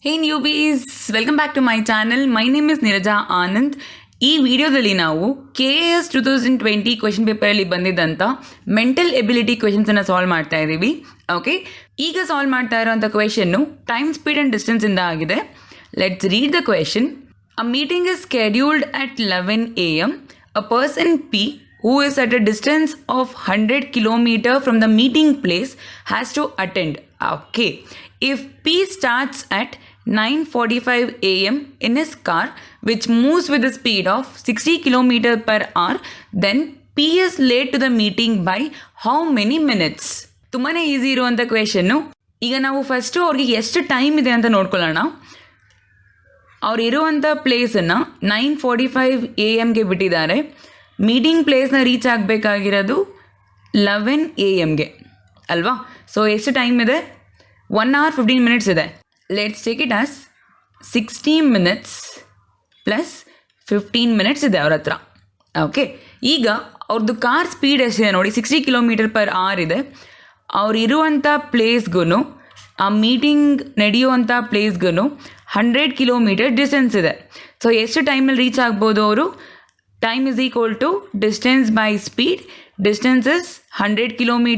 Hey newbies, welcome back to my channel. My name is Niraja Anand. ಈ ವಿಡಿಯೋದಲ್ಲಿ ನಾವು KAS 2020 question ಪೇಪರಲ್ಲಿ ಬಂದಿದ್ದಂಥ mental ability ಕ್ವೆಶನ್ಸನ್ನು solve ಮಾಡ್ತಾ ಇದ್ದೀವಿ. ಓಕೆ, ಈಗ ಸಾಲ್ವ್ ಮಾಡ್ತಾ ಇರೋಂಥ ಕ್ವೆಶನ್ನು ಟೈಮ್ ಸ್ಪೀಡ್ ಆ್ಯಂಡ್ ಡಿಸ್ಟೆನ್ಸಿಂದ ಆಗಿದೆ. Let's read the question. A meeting is scheduled at 11 AM. A person P who is at a distance of 100 km from the meeting place has to attend. Okay, if P starts at 9:45 AM in his car which moves with the speed of 60 km per hour, then P is late to the meeting by how many minutes? ತುಂಬಾ easy ಇರುವಂಥ question. ಈಗ ನಾವು first ಅವ್ರಿಗೆ ಎಷ್ಟು time ಇದೆ ಅಂತ ನೋಡ್ಕೊಳ್ಳೋಣ. ಅವ್ರು ಇರುವಂಥ ಪ್ಲೇಸನ್ನು 9:45 AM ಬಿಟ್ಟಿದ್ದಾರೆ. ಮೀಟಿಂಗ್ ಪ್ಲೇಸ್ನ ರೀಚ್ ಆಗಬೇಕಾಗಿರೋದು 11 AM ಅಲ್ವಾ? ಸೊ ಎಷ್ಟು ಟೈಮ್ ಇದೆ? 1 hour 15 minutes ಇದೆ. Let's take it as 60 minutes plus 15 minutes ಇದೆ ಅವ್ರ ಹತ್ರ. ಓಕೆ, ಈಗ ಅವ್ರದ್ದು ಕಾರ್ ಸ್ಪೀಡ್ ಎಷ್ಟಿದೆ ನೋಡಿ, 60 km/h ಇದೆ. ಅವ್ರು ಇರುವಂಥ ಪ್ಲೇಸ್ಗೂ ಆ ಮೀಟಿಂಗ್ ನಡೆಯುವಂಥ ಪ್ಲೇಸ್ಗೂ 100 km ಡಿಸ್ಟೆನ್ಸ್ ಇದೆ. ಸೊ ಎಷ್ಟು ಟೈಮಲ್ಲಿ ರೀಚ್ ಆಗ್ಬೋದು ಅವರು? Time is equal to distance by speed. Distance is 100 km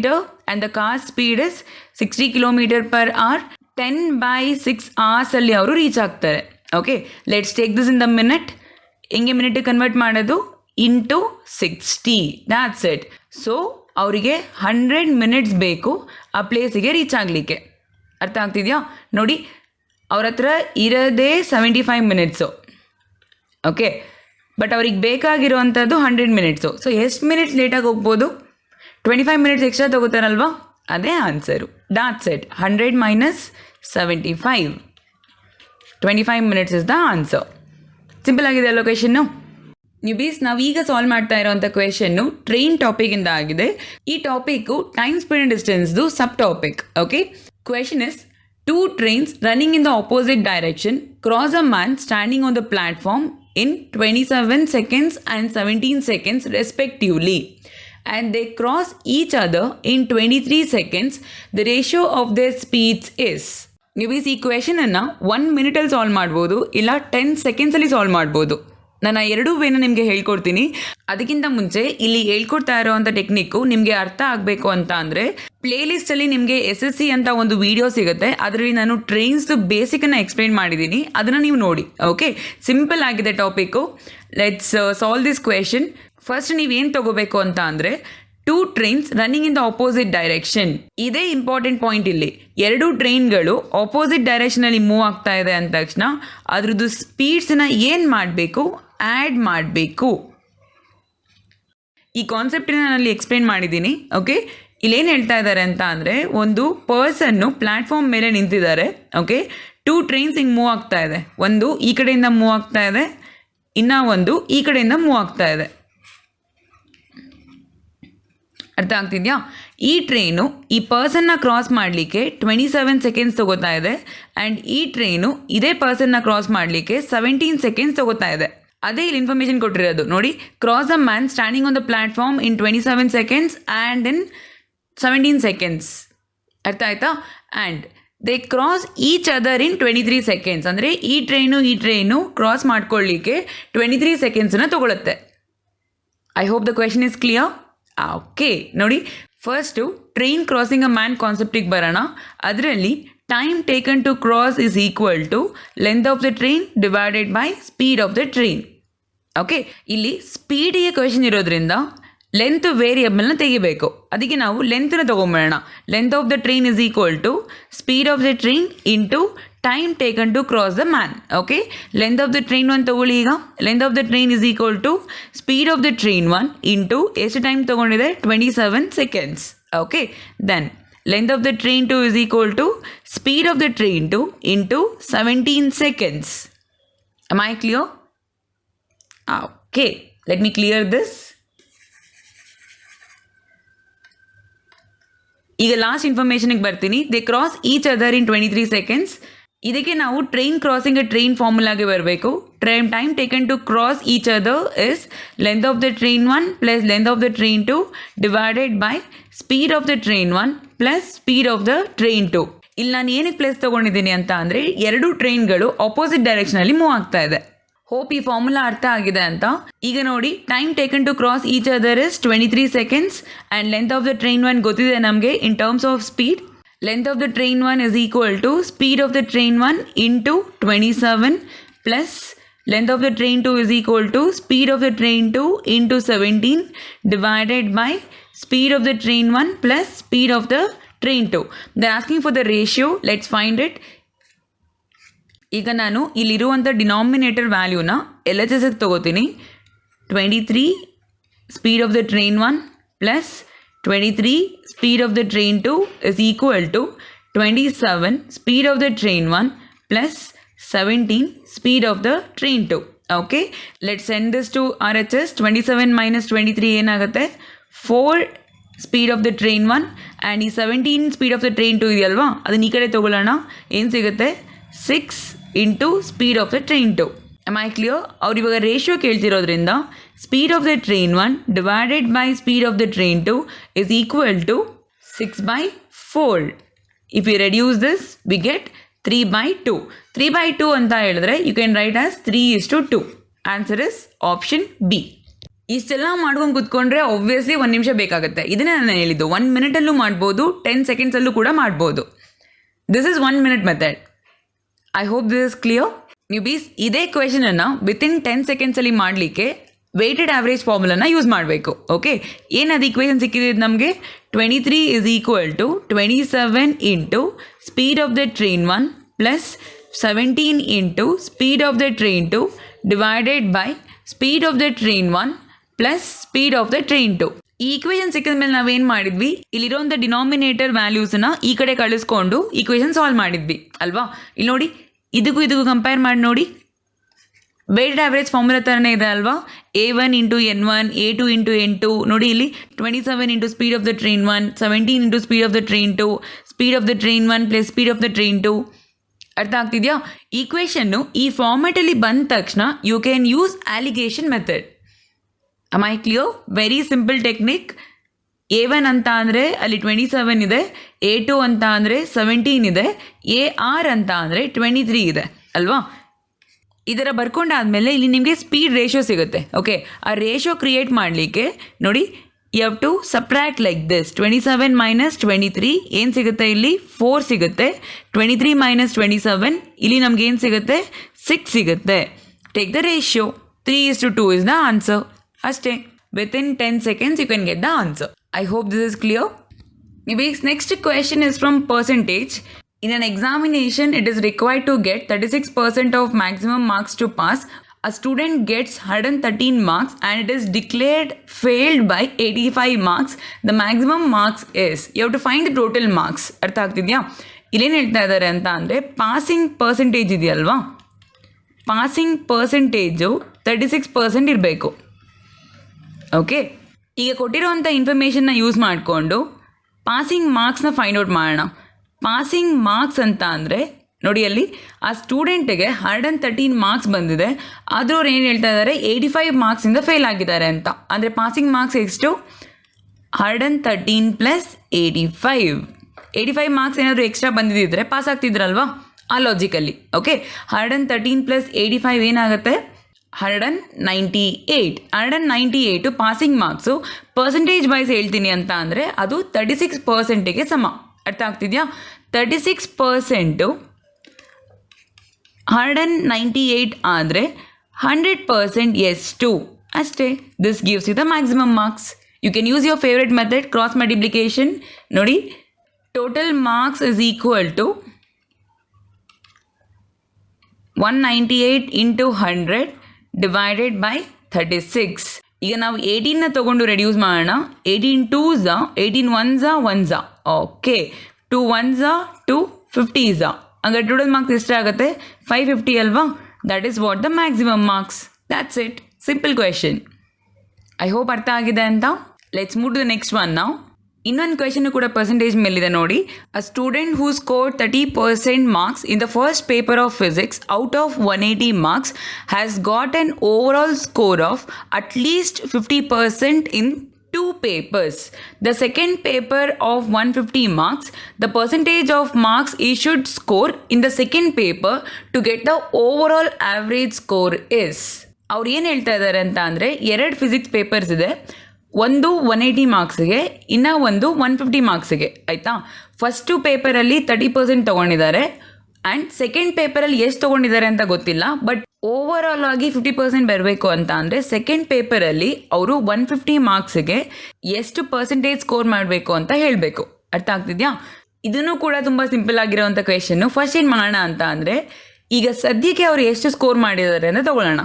and the car speed is 60 km/h. 10/6 hours ಅಲ್ಲಿ ಅವರು ರೀಚ್ ಆಗ್ತಾರೆ. Okay, let's take this in the minute. ಹೆಂಗೆ ಮಿನಿಟ್ ಕನ್ವರ್ಟ್ ಮಾಡೋದು? ಇಂಟು 60. That's it. ಸೊ ಅವರಿಗೆ 100 minutes ಬೇಕು ಆ ಪ್ಲೇಸಿಗೆ reach ಆಗಲಿಕ್ಕೆ. ಅರ್ಥ ಆಗ್ತಿದೆಯಾ? ನೋಡಿ, ಅವ್ರ ಹತ್ರ ಇರೋದೇ 75 minutes. ಓಕೆ, ಬಟ್ ಅವ್ರಿಗೆ ಬೇಕಾಗಿರುವಂಥದ್ದು 100 minutes. ಸೊ ಎಷ್ಟು ಮಿನಿಟ್ಸ್ ಲೇಟಾಗಿ ಹೋಗ್ಬೋದು? 25 minutes ಎಕ್ಸ್ಟ್ರಾ ತೊಗೋತಾರಲ್ವಾ? ಅದೇ answer. That's it. 100 - 75. 25 minutes is the answer. Simple ಆಗಿದೆ ಅಲ್ಲೋ ಕ್ವೆಶನ್ನು? ನ್ಯೂಬೀಸ್, ನಾವೀಗ ಸಾಲ್ವ್ ಮಾಡ್ತಾ ಇರೋವಂಥ ಕ್ವೆಶನ್ನು ಟ್ರೈನ್ ಟಾಪಿಕಿಂದ ಆಗಿದೆ. ಈ ಟಾಪಿಕ್ಕು ಟೈಮ್ ಸ್ಪೀಡ್ ಆ್ಯಂಡ್ ಡಿಸ್ಟೆನ್ಸ್ದು sub topic. Okay, question is: two trains running in the opposite direction cross a man standing on the platform in 27 seconds and 17 seconds respectively, and they cross each other in 23 seconds. The ratio of their speeds is. ನೀವು ಈ ಕ್ವೆಶನನ್ನು 1 minute solve ಮಾಡ್ಬೋದು, ಇಲ್ಲ 10 seconds solve ಮಾಡ್ಬೋದು. ನಾನು ಎರಡೂ ವೇನ ನಿಮಗೆ ಹೇಳ್ಕೊಡ್ತೀನಿ. ಅದಕ್ಕಿಂತ ಮುಂಚೆ ಇಲ್ಲಿ ಹೇಳ್ಕೊಡ್ತಾ ಇರೋವಂಥ ಟೆಕ್ನಿಕ್ಕು ನಿಮಗೆ ಅರ್ಥ ಆಗಬೇಕು ಅಂತ ಅಂದರೆ ಪ್ಲೇಲಿಸ್ಟಲ್ಲಿ ನಿಮಗೆ SSC ಅಂತ ಒಂದು ವಿಡಿಯೋ ಸಿಗುತ್ತೆ. ಅದರಲ್ಲಿ ನಾನು ಟ್ರೈನ್ಸ್ದು ಬೇಸಿಕನ್ನು ಎಕ್ಸ್ಪ್ಲೈನ್ ಮಾಡಿದ್ದೀನಿ, ಅದನ್ನು ನೀವು ನೋಡಿ. ಓಕೆ, ಸಿಂಪಲ್ ಆಗಿದೆ topic. Let's solve this question. First ನೀವೇನು ತೊಗೋಬೇಕು ಅಂತ ಅಂದರೆ 2 trains running in the opposite direction. ಇದೇ ಇಂಪಾರ್ಟೆಂಟ್ ಪಾಯಿಂಟ್ ಇಲ್ಲಿ. 2 ಟ್ರೈನ್ಗಳು ಆಪೋಸಿಟ್ ಡೈರೆಕ್ಷನಲ್ಲಿ ಮೂವ್ ಆಗ್ತಾ ಇದೆ ಅಂದ ತಕ್ಷಣ ಅದ್ರದ್ದು ಸ್ಪೀಡ್ಸನ್ನ ಏನು ಮಾಡಬೇಕು? ಆ್ಯಡ್ ಮಾಡಬೇಕು. ಈ ಕಾನ್ಸೆಪ್ಟನ್ನ ನಾನಲ್ಲಿ ಎಕ್ಸ್ಪ್ಲೇನ್ ಮಾಡಿದ್ದೀನಿ. ಓಕೆ, ಇಲ್ಲೇನು ಹೇಳ್ತಾ ಇದ್ದಾರೆ ಅಂತ ಅಂದರೆ, ಒಂದು ಪರ್ಸನ್ನು ಪ್ಲ್ಯಾಟ್ಫಾರ್ಮ್ ಮೇಲೆ ನಿಂತಿದ್ದಾರೆ. ಓಕೆ, 2 trains ಹಿಂಗೆ ಮೂವ್ ಆಗ್ತಾ ಇದೆ. ಒಂದು ಈ ಕಡೆಯಿಂದ ಮೂವ್ ಆಗ್ತಾ ಇದೆ, ಇನ್ನೂ ಒಂದು ಈ ಕಡೆಯಿಂದ ಮೂವ್ ಆಗ್ತಾ ಇದೆ. ಅರ್ಥ ಆಗ್ತಿದೆಯಾ? ಈ ಟ್ರೈನು ಈ ಪರ್ಸನ್ನ ಕ್ರಾಸ್ ಮಾಡಲಿಕ್ಕೆ 27 seconds ತೊಗೋತಾ ಇದೆ, ಆ್ಯಂಡ್ ಈ ಟ್ರೈನು ಇದೇ ಪರ್ಸನ್ನ ಕ್ರಾಸ್ ಮಾಡಲಿಕ್ಕೆ 17 seconds ತೊಗೋತಾ ಇದೆ. ಅದೇ ಇಲ್ಲಿ ಇನ್ಫಾರ್ಮೇಷನ್ ಕೊಟ್ಟಿರೋದು ನೋಡಿ. Cross a man standing on the platform in 27 seconds and in 17 seconds. ಅರ್ಥ ಆಯ್ತಾ? And they cross each other in 23 seconds. ಅಂದರೆ ಈ ಟ್ರೈನು ಕ್ರಾಸ್ ಮಾಡ್ಕೊಳ್ಳಿಕ್ಕೆ 23 secondsನ ತೊಗೊಳುತ್ತೆ. I hope the question is clear. Okay, ನೋಡಿ, first train crossing a man ಕಾನ್ಸೆಪ್ಟಿಗೆ ಬರೋಣ. ಅದರಲ್ಲಿ time taken to cross is equal to length of the train divided by speed of the train. Okay, ಇಲ್ಲಿ ಸ್ಪೀಡಿಗೆ question ಇರೋದ್ರಿಂದ length ವೇರಿಯಬಲ್ನ ತೆಗಿಬೇಕು. ಅದಕ್ಕೆ ನಾವು ಲೆಂತ್ನ ತೊಗೊಂಬೇಡ. Length of the train is equal to speed of the train into time taken to cross the man. Okay, length of the train 1 ತೊಗೊಳ್ಳಿ. ಈಗ length of the train is equal to speed of the train 1 into ಎಷ್ಟು time ತೊಗೊಂಡಿದೆ? 27 seconds. Okay, then length of the train 2 is equal to speed of the train 2 into 17 seconds. Am I clear? Okay, let me clear this. ಈಗ last ಇನ್ಫಾರ್ಮೇಷನ್ಗೆ ಬರ್ತೀನಿ. They cross each other in 23 seconds. ಇದಕ್ಕೆ ನಾವು train crossing train ಫಾರ್ಮುಲಾಗೆ ಬರಬೇಕು. Time taken to cross each other is length of the train 1 plus length of the train 2 divided by speed of the train 1 plus speed of the train 2. ಇಲ್ಲಿ ನಾನು ಏನಕ್ಕೆ place ತೊಗೊಂಡಿದ್ದೀನಿ ಅಂತ ಅಂದರೆ 2 ಟ್ರೈನ್ಗಳು opposite ಡೈರೆಕ್ಷನಲ್ಲಿ move ಆಗ್ತಾ ಇದೆ. ಹೋಪ್ ಈ formula ಅರ್ಥ ಆಗಿದೆ ಅಂತ. ಈಗ ನೋಡಿ, time taken to cross each other is 23 seconds and length of the train 1 ಗೊತ್ತಿದೆ ನಮಗೆ in terms of speed. Length of the train 1 is equal to speed of the train 1 into 27 plus length of the train 2 is equal to speed of the train 2 into 17 divided by speed of the train 1 plus speed of the train 2. They are asking for the ratio. Let's find it. ಈಗ ನಾನು ಇಲ್ಲಿರುವಂಥ denominator ವ್ಯಾಲ್ಯೂನ LHS ತಗೋತೀನಿ. 23 speed of the train 1 plus 23 speed of the train 2 is equal to 27 speed of the train 1 plus 17 speed of the train 2. Okay, let's send this to RHS. 27 minus 23 ಏನಾಗುತ್ತೆ? 4 speed of the train 1 and ಈ 17 speed of the train 2 ಇದೆಯಲ್ವಾ, ಅದನ್ನ ಈ ಕಡೆ ತೊಗೊಳ್ಳೋಣ. ಏನು ಸಿಗುತ್ತೆ? 6 into speed of the train 2. Am I clear? ಅವ್ರು ಇವಾಗ ratio ಕೇಳ್ತಿರೋದ್ರಿಂದ speed of the train 1 divided by speed of the train 2 is equal to 6/4. If we reduce this, we get 3/2. 3/2 ಅಂತ ಹೇಳಿದ್ರೆ you can write as 3:2. Answer is option B. ಇಷ್ಟೆಲ್ಲ ಮಾಡ್ಕೊಂಡು ಕೂತ್ಕೊಂಡ್ರೆ obviously 1 ನಿಮಿಷ ಬೇಕಾಗುತ್ತೆ. ಇದನ್ನೇ ನಾನು ಹೇಳಿದ್ದು, 1 ಮಿನಿಟಲ್ಲೂ ಮಾಡ್ಬೋದು, 10 ಸೆಕೆಂಡ್ಸಲ್ಲೂ ಕೂಡ ಮಾಡ್ಬೋದು. This is 1 minute method. I hope this is clear. ನೀವು ಇದೇ ಕ್ವೆಶನನ್ನು ವಿತಿನ್ 10 ಸೆಕೆಂಡ್ಸಲ್ಲಿ ಮಾಡಲಿಕ್ಕೆ ವೆಯ್ಟೆಡ್ ಆವ್ರೇಜ್ ಫಾರ್ಮುಲಾನ ಯೂಸ್ ಮಾಡಬೇಕು. ಓಕೆ, ಏನದು ಈಕ್ವೇಷನ್ ಸಿಕ್ಕಿದೆ ನಮಗೆ? 23 is equal to 27 into speed of the train 1 plus 17 into speed of the train 2 divided by speed of the train 1 plus speed of the train 2. ಈ equation ಸಿಕ್ಕಿದ ಮೇಲೆ ನಾವೇನು ಮಾಡಿದ್ವಿ? ಇಲ್ಲಿರೋಂಥ denominator ವ್ಯಾಲ್ಯೂಸನ್ನ ಈ ಕಡೆ ಕಳಿಸ್ಕೊಂಡು ಈಕ್ವೇಷನ್ ಸಾಲ್ವ್ ಮಾಡಿದ್ವಿ ಅಲ್ವಾ? ಇಲ್ಲಿ ನೋಡಿ, ಇದಕ್ಕೂ ಕಂಪೇರ್ ಮಾಡಿ ನೋಡಿ. ವೆಯ್ಟೆಡ್ ಆವ್ರೇಜ್ ಫಾರ್ಮುಲಾ ಥರನೇ ಇದೆ ಅಲ್ವಾ? A1 into N1, A2 into N2. ನೋಡಿ ಇಲ್ಲಿ 27 into speed of the train 1, 17 into speed of the train 2, speed of the train 1 plus speed of the train 2. ಅರ್ಥ ಆಗ್ತಿದೆಯಾ? ಈಕ್ವೇಷನ್ನು ಈ ಫಾರ್ಮೆಟಲ್ಲಿ ಬಂದ ತಕ್ಷಣ you can use alligation method. am I clear? Very simple technique. A1 ಅಂತ ಅಂದರೆ ಅಲ್ಲಿ 27 ಇದೆ, A2 ಅಂತ ಅಂದರೆ 17 ಇದೆ, AR ಅಂತ ಅಂದರೆ 23 ಇದೆ ಅಲ್ವಾ? ಇದರ ಬರ್ಕೊಂಡಾದಮೇಲೆ ಇಲ್ಲಿ ನಿಮಗೆ ಸ್ಪೀಡ್ ರೇಷಿಯೋ ಸಿಗುತ್ತೆ. ಓಕೆ, ಆ ರೇಷಿಯೋ ಕ್ರಿಯೇಟ್ ಮಾಡಲಿಕ್ಕೆ ನೋಡಿ, you have to subtract like this. 27 minus 23 ಏನು ಸಿಗುತ್ತೆ? ಇಲ್ಲಿ 4 ಸಿಗುತ್ತೆ. 23 minus 27 ಇಲ್ಲಿ ನಮ್ಗೆ ಏನು ಸಿಗುತ್ತೆ? 6 ಸಿಗುತ್ತೆ. Take the ratio. 3:2 is the answer. ಅಷ್ಟೇ. Within 10 seconds you can get the answer. I hope this is clear. Maybe next question is from percentage. In an examination, it is required to get 36% of maximum marks to pass. A student gets 113 marks and it is declared failed by 85 marks. The maximum marks is, you have to find the total marks. ಅರ್ಥ ಆಗ್ತಿದೆಯಾ? ಇಲ್ಲೇನು ಹೇಳ್ತಾ ಇದ್ದಾರೆ ಅಂತ ಅಂದರೆ, passing percentage ಇದೆಯಲ್ವಾ, passing percentage 36% ಇರಬೇಕು. Okay, ಈಗ ಕೊಟ್ಟಿರೋವಂಥ ಇನ್ಫಾರ್ಮೇಷನ್ನ use ಮಾಡಿಕೊಂಡು ಪಾಸಿಂಗ್ ಮಾರ್ಕ್ಸ್ನ ಫೈಂಡ್ ಔಟ್ ಮಾಡೋಣ. ಪಾಸಿಂಗ್ ಮಾರ್ಕ್ಸ್ ಅಂತ ಅಂದರೆ ನೋಡಿ, ಅಲ್ಲಿ ಆ ಸ್ಟೂಡೆಂಟಿಗೆ 113 ಮಾರ್ಕ್ಸ್ ಬಂದಿದೆ, ಆದರೂ ಅವ್ರು ಏನು ಹೇಳ್ತಾ ಇದ್ದಾರೆ? 85 ಮಾರ್ಕ್ಸಿಂದ ಫೇಲ್ ಆಗಿದ್ದಾರೆ ಅಂತ. ಅಂದರೆ ಪಾಸಿಂಗ್ ಮಾರ್ಕ್ಸ್ ಎಷ್ಟು? 113 ಪ್ಲಸ್ 85 ಮಾರ್ಕ್ಸ್ ಏನಾದರೂ ಎಕ್ಸ್ಟ್ರಾ ಬಂದಿದ್ದರೆ ಪಾಸ್ ಆಗ್ತಿದ್ರಲ್ವಾ ಆ ಲಾಜಿಕಲ್ಲಿ. ಓಕೆ, 113 ಪ್ಲಸ್ 85 ಏನಾಗುತ್ತೆ? 198 ಪಾಸಿಂಗ್ ಮಾರ್ಕ್ಸು. ಪರ್ಸೆಂಟೇಜ್ ವೈಸ್ ಹೇಳ್ತೀನಿ ಅಂತ ಅಂದರೆ ಅದು 36%ಗೆ ಸಮ. ಅರ್ಥ ಆಗ್ತಿದೆಯಾ? 36% 198 ಆದರೆ 100% ಎಷ್ಟು? ಅಷ್ಟೇ. This gives you the maximum marks. You can use your favourite method, cross multiplication. ನೋಡಿ, total marks is equal to 198 into 100 divided by 36. ಈಗ ನಾವು 18ನ ತೊಗೊಂಡು ರೆಡ್ಯೂಸ್ ಮಾಡೋಣ. 18 2s, 18 1s 1s. Okay, 2 1s 2 50s. ಹಂಗೆ ಟೋಟಲ್ ಮಾರ್ಕ್ಸ್ ಎಷ್ಟಾಗುತ್ತೆ? 550 ಅಲ್ವಾ? That is what the maximum marks. That's it. Simple question. I hope ಅರ್ಥ ಆಗಿದೆ ಅಂತ. Let's move to the next one ನಾವು. ಇನ್ನೊಂದು ಕ್ವೆಶನ್ ಕೂಡ ಪರ್ಸೆಂಟೇಜ್ ಮೇಲಿದೆ ನೋಡಿ. A student who scored 30% marks in the first paper of physics out of 180 marks has got an overall score of at least 50% in two papers. The second paper of 150 marks, the percentage of marks he should score in the second paper to get the overall average score is. ಅವ್ರು ಏನು ಹೇಳ್ತಾ ಇದ್ದಾರೆ ಅಂತ ಅಂದರೆ 2 physics papers ಇದೆ, ಒಂದು 180 ಮಾರ್ಕ್ಸಿಗೆ, ಇನ್ನು ಒಂದು 150 ಮಾರ್ಕ್ಸಿಗೆ, ಆಯಿತಾ. ಫಸ್ಟು ಪೇಪರಲ್ಲಿ 30% ತೊಗೊಂಡಿದ್ದಾರೆ ಆ್ಯಂಡ್ ಸೆಕೆಂಡ್ ಪೇಪರಲ್ಲಿ ಎಷ್ಟು ತೊಗೊಂಡಿದ್ದಾರೆ ಅಂತ ಗೊತ್ತಿಲ್ಲ, ಬಟ್ ಓವರಾಲ್ ಆಗಿ 50% ಬರಬೇಕು ಅಂತ ಅಂದರೆ ಸೆಕೆಂಡ್ ಪೇಪರಲ್ಲಿ ಅವರು 150 ಮಾರ್ಕ್ಸಿಗೆ ಎಷ್ಟು ಪರ್ಸೆಂಟೇಜ್ ಸ್ಕೋರ್ ಮಾಡಬೇಕು ಅಂತ ಹೇಳಬೇಕು. ಅರ್ಥ ಆಗ್ತಿದೆಯಾ? ಇದನ್ನು ಕೂಡ ತುಂಬ ಸಿಂಪಲ್ ಆಗಿರೋವಂಥ ಕ್ವೆಶನ್ನು. ಫಸ್ಟ್ ಏನು ಮಾಡೋಣ ಅಂತ ಅಂದರೆ, ಈಗ ಸದ್ಯಕ್ಕೆ ಅವರು ಎಷ್ಟು ಸ್ಕೋರ್ ಮಾಡಿದ್ದಾರೆ ಅಂತ ತೊಗೊಳ್ಳೋಣ.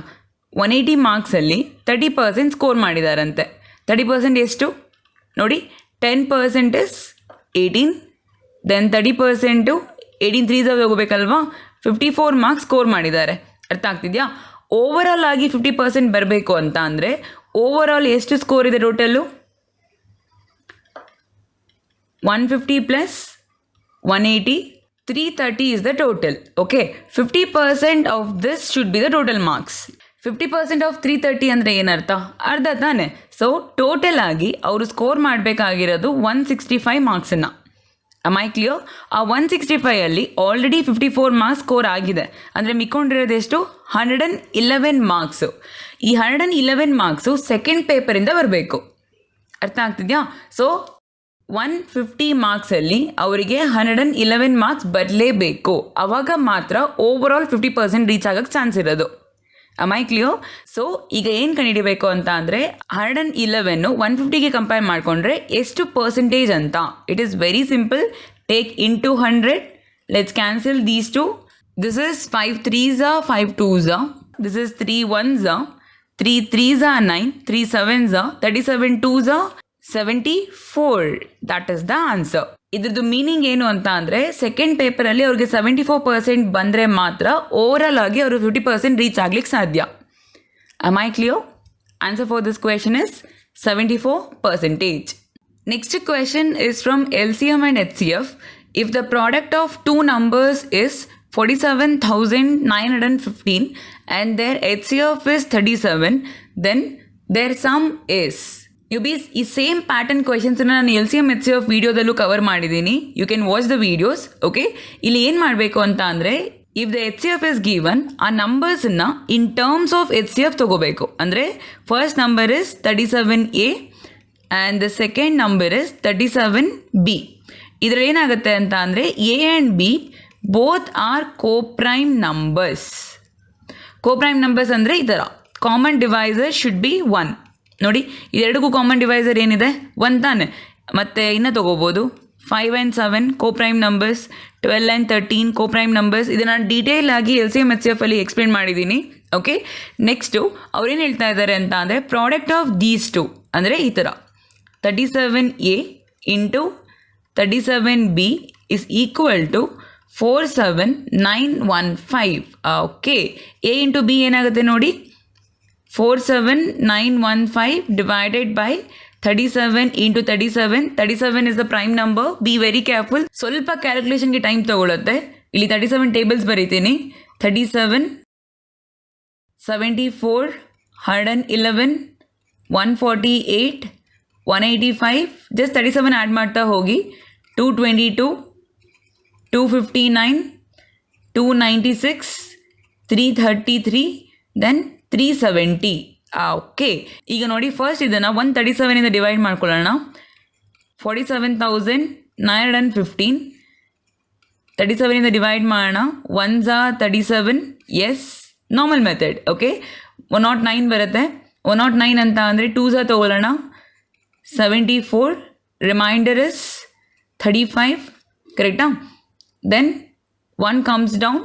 180 ಮಾರ್ಕ್ಸಲ್ಲಿ 30% ಸ್ಕೋರ್ ಮಾಡಿದಾರಂತೆ. 30% ಎಷ್ಟು ನೋಡಿ, 10% ಇಸ್ 18, ದೆನ್ 30% 18 3 ಹೋಗಬೇಕಲ್ವಾ, 54 ಮಾರ್ಕ್ಸ್ ಸ್ಕೋರ್ ಮಾಡಿದ್ದಾರೆ. ಅರ್ಥ ಆಗ್ತಿದೆಯಾ? ಓವರಾಲ್ ಆಗಿ 50% ಬರಬೇಕು ಅಂತ ಅಂದರೆ ಓವರಾಲ್ ಎಷ್ಟು ಸ್ಕೋರ್ ಇದೆ total? 150 plus 180, 330 is the total. Okay, 50% of this should be the total marks. 50% of 330 ಅಂದರೆ ಏನರ್ಥ? ಅರ್ಧ ತಾನೆ. ಸೊ ಟೋಟಲ್ ಆಗಿ ಅವರು ಸ್ಕೋರ್ ಮಾಡಬೇಕಾಗಿರೋದು 165 ಮಾರ್ಕ್ಸನ್ನು. am I clear? ಆ 165ಅಲ್ಲಿ ಆಲ್ರೆಡಿ 54 ಮಾರ್ಕ್ಸ್ ಸ್ಕೋರ್ ಆಗಿದೆ, ಅಂದರೆ ಮಿಕ್ಕೊಂಡಿರೋದು ಎಷ್ಟು? 111 ಮಾರ್ಕ್ಸು. ಈ 111 ಮಾರ್ಕ್ಸು ಸೆಕೆಂಡ್ ಪೇಪರಿಂದ ಬರಬೇಕು. ಅರ್ಥ ಆಗ್ತಿದೆಯಾ? ಸೊ 150 ಮಾರ್ಕ್ಸಲ್ಲಿ ಅವರಿಗೆ 111 ಮಾರ್ಕ್ಸ್ ಬರಲೇಬೇಕು. ಆವಾಗ ಮಾತ್ರ ಓವರಾಲ್ 50% ರೀಚ್ ಆಗೋಕ್ಕೆ ಚಾನ್ಸ್ ಇರೋದು. am I clear? ಸೊ ಈಗ ಏನು ಕಂಡುಹಿಡಿಬೇಕು ಅಂತ ಅಂದರೆ 111 150ಗೆ ಕಂಪೇರ್ ಮಾಡಿಕೊಂಡ್ರೆ ಎಷ್ಟು ಪರ್ಸೆಂಟೇಜ್ ಅಂತ. It is very simple. Take into 100. Let's cancel these two. This is 5 3s 5 2s. This is 3 1s 3 3s 9 3 7s 37 2s 74. That is the answer. ಇದ್ರದ್ದು ಮೀನಿಂಗ್ ಏನು ಅಂತ ಅಂದರೆ ಸೆಕೆಂಡ್ ಪೇಪರಲ್ಲಿ ಅವ್ರಿಗೆ 74% ಬಂದರೆ ಮಾತ್ರ ಓವರಾಲ್ ಆಗಿ ಅವರು 50% ರೀಚ್ ಆಗ್ಲಿಕ್ಕೆ ಸಾಧ್ಯ. am I clear? Answer for this question is 74%. Next question is from LCM and HCF. If the product of two numbers is 47,915 and their HCF is 37, then their sum is. ಈ same pattern ಕ್ವೆಶನ್ಸನ್ನು ನಾನು LCM HCF ವೀಡಿಯೋದಲ್ಲೂ cover ಮಾಡಿದ್ದೀನಿ. You can watch the videos. Okay, ಇಲ್ಲಿ ಏನು ಮಾಡಬೇಕು ಅಂತ ಅಂದರೆ, if the HCF is given, ಆ ನಂಬರ್ಸನ್ನು ಇನ್ ಟರ್ಮ್ಸ್ ಆಫ್ HCF ತೊಗೋಬೇಕು. ಅಂದರೆ first number is 37A and the second number is 37B. ಇದರಲ್ಲಿ ಏನಾಗುತ್ತೆ ಅಂತ ಅಂದರೆ A and B both are coprime numbers. Coprime numbers ಅಂದರೆ ಈ ಥರ ಕಾಮನ್ ಡಿವೈಸರ್ ಶುಡ್ ಬಿ 1. ನೋಡಿ, ಇದೆರಡಿಗೂ ಕಾಮನ್ ಡಿವೈಸರ್ ಏನಿದೆ? 1 ತಾನೆ. ಮತ್ತು ಇನ್ನೂ ತೊಗೋಬೋದು 5 and 7 ಕೋಪ್ರೈಮ್ ನಂಬರ್ಸ್, 12 and 13 ಕೋಪ್ರೈಮ್ ನಂಬರ್ಸ್. ಇದನ್ನು ಡೀಟೇಲ್ ಆಗಿ LCM HCF ಅಲ್ಲಿ ಎಕ್ಸ್ಪ್ಲೇನ್ ಮಾಡಿದ್ದೀನಿ. ಓಕೆ, ನೆಕ್ಸ್ಟು ಅವ್ರೇನು ಹೇಳ್ತಾ ಇದ್ದಾರೆ ಅಂತ ಅಂದರೆ ಪ್ರಾಡಕ್ಟ್ ಆಫ್ ದೀಸ್ ಟು ಅಂದರೆ ಈ ಥರ 37A into 37B is equal to 47915. Okay, A into B ಏನಾಗುತ್ತೆ ನೋಡಿ, 47915 divided by 37 into 37. 37 is the prime number. Be very careful. ಸ್ವಲ್ಪ ಕ್ಯಾಲ್ಕುಲೇಷನ್ಗೆ ಟೈಮ್ ತಗೊಳುತ್ತೆ. ಇಲ್ಲಿ 37 ಟೇಬಲ್ಸ್ ಬರೀತೀನಿ. 37 74 111 148 185. ಜಸ್ಟ್ 37 ಆ್ಯಡ್ ಮಾಡ್ತಾ ಹೋಗಿ 222 259 296 333 ದೆನ್ 370. ಓಕೆ, ಈಗ ನೋಡಿ ಫಸ್ಟ್ ಇದನ್ನು 137 ಡಿವೈಡ್ ಮಾಡ್ಕೊಳ್ಳೋಣ. 47,915 37 ಡಿವೈಡ್ ಮಾಡೋಣ. 1s 37. S, normal method. Okay, 109 ಬರುತ್ತೆ. 109 ಅಂತ ಅಂದರೆ 2s ತೊಗೊಳ್ಳೋಣ. 74 ರಿಮೈಂಡರ್ ಇಸ್ 35. ಕರೆಕ್ಟಾ? Then 1 comes down.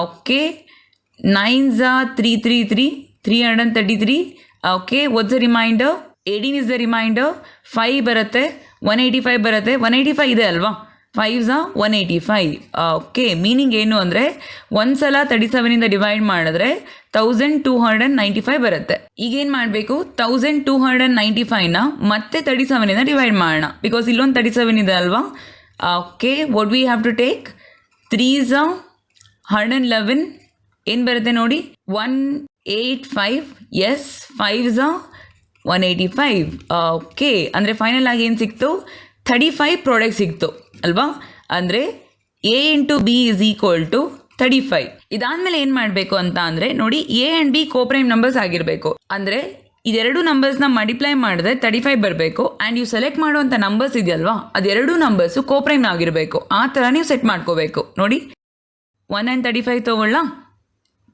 Okay, 9s 333 333. Okay, what's the reminder? 18 is the reminder. 5 ಬರುತ್ತೆ, 185 ಬರುತ್ತೆ. 185 ಇದೆ ಅಲ್ವಾ? 5s 185. ಓಕೆ, ಮೀನಿಂಗ್ ಏನು ಅಂದರೆ ಒಂದ್ಸಲ 37 ಡಿವೈಡ್ ಮಾಡಿದ್ರೆ 1295 ಬರುತ್ತೆ. ಈಗೇನು ಮಾಡಬೇಕು? 1295ನ ಮತ್ತೆ 37 ಡಿವೈಡ್ ಮಾಡೋಣ, ಬಿಕಾಸ್ ಇಲ್ಲೊಂದು 37 ಇದೆ ಅಲ್ವಾ? Okay, what we have to take? 3s 111 ಏನು ಬರುತ್ತೆ ನೋಡಿ, 185. S, 5s 185. ಓಕೆ, ಅಂದರೆ ಫೈನಲ್ ಆಗಿ ಏನು ಸಿಕ್ತು? 35 ಪ್ರಾಡಕ್ಟ್ ಸಿಕ್ತು ಅಲ್ವಾ? ಅಂದರೆ A into B is equal to 35. ಇದಾದಮೇಲೆ ಏನು ಮಾಡಬೇಕು ಅಂತ ಅಂದರೆ ನೋಡಿ, A and B coprime numbers ಆಗಿರಬೇಕು. ಅಂದರೆ ಇದೆರಡು ನಂಬರ್ಸ್ನ ಮಲ್ಟಿಪ್ಲೈ ಮಾಡಿದ್ರೆ 35 ಬರಬೇಕು. ಆ್ಯಂಡ್ ನೀವು ಸೆಲೆಕ್ಟ್ ಮಾಡುವಂಥ ನಂಬರ್ಸ್ ಇದೆಯಲ್ವಾ, ಅದೆರಡು ನಂಬರ್ಸು ಕೋಪ್ರೈಮ್ ಆಗಿರಬೇಕು. ಆ ಥರ ನೀವು ಸೆಟ್ ಮಾಡ್ಕೋಬೇಕು. ನೋಡಿ 1 and 35 ತೊಗೊಳ್ಳ,